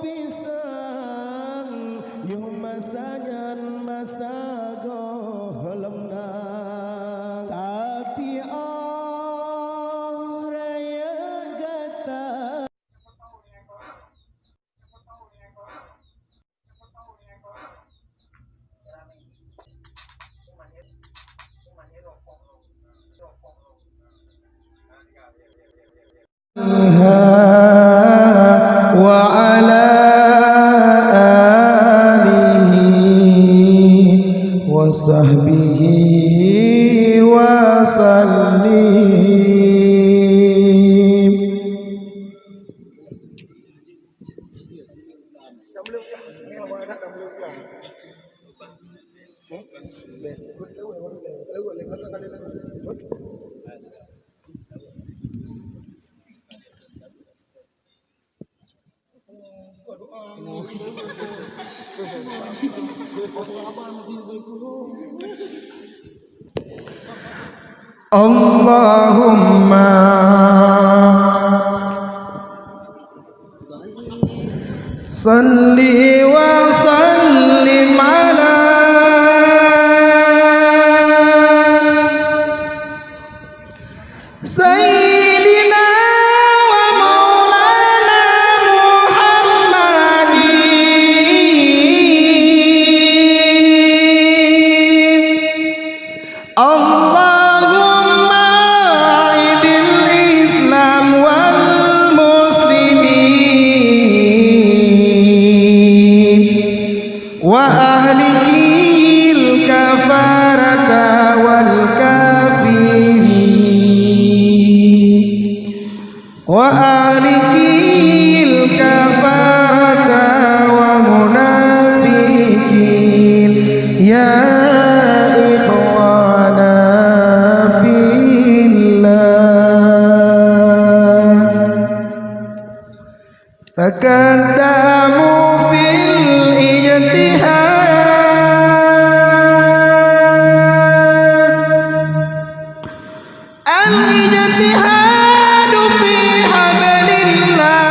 pisang yuh masanyan masago lemnang tapi raya gata wa ala alihi wa sahbihi wa sallim. Allahumma salli wa sallim ala sayyidina wa maulana Muhammadin. Allahumma idil Islam wal muslimin wa ahlikil kafarata wal kafirin wa ahlikil kafarata wa munafikin ya ikhwana fillah takaddamu fil ijtihad al-ijtihadu fi hablillah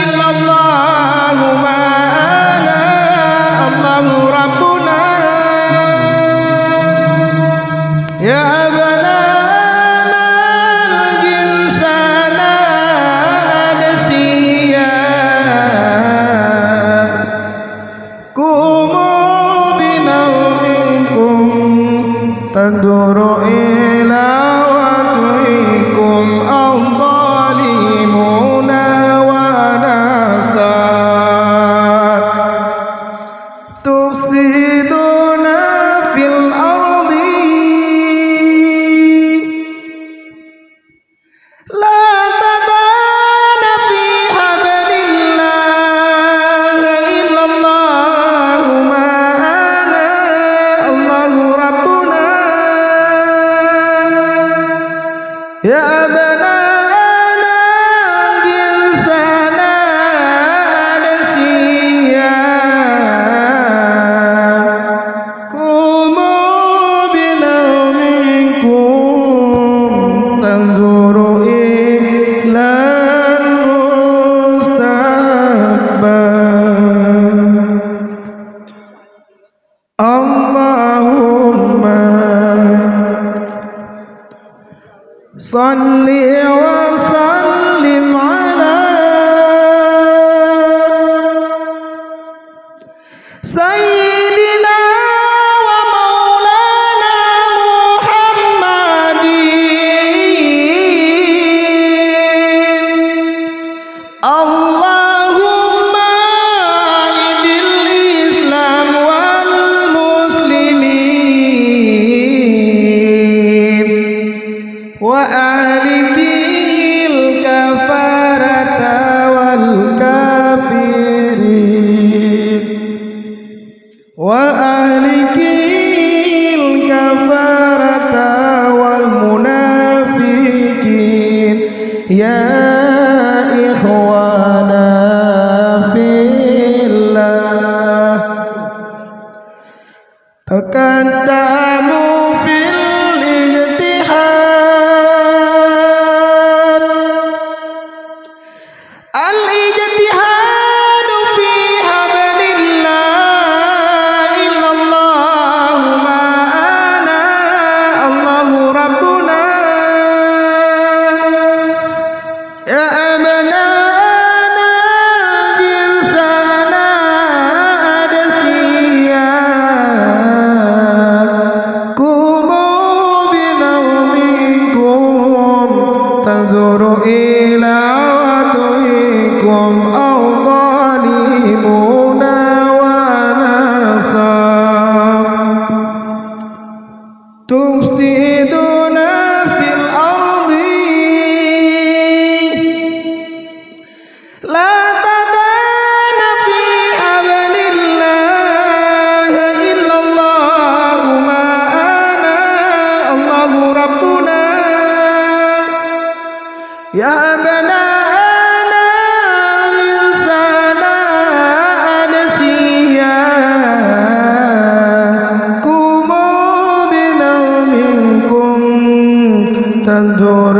illallahu ma'ana Allahu rabbuna ya abanana al-jinsana adasiya kumu binawminkum tanduru ila wajhikum al-zalimuna wa nasar tufsiduna fil ardi la tadana fi hablillah illallahu ma'ana Allahu rabbuna ya abanana jinsana adasiya kumu binawminkum tanzuru ila mustaqbal. Allahumma salli wa sallim ala sayyidina wa maulana Muhammadin. Allahumma idil Islam wal muslimin wa ahlikil kafarata wal kafirin wa ahlikil kafarata wal munafikin ya ikhwana منهم أو ظالمون ونصار تفسدون في الأرض لا تدان في أمن الله إلا الله ما أنا الله ربنا يا بنا أنا الإنسان أنسياكم بنومكم تنظر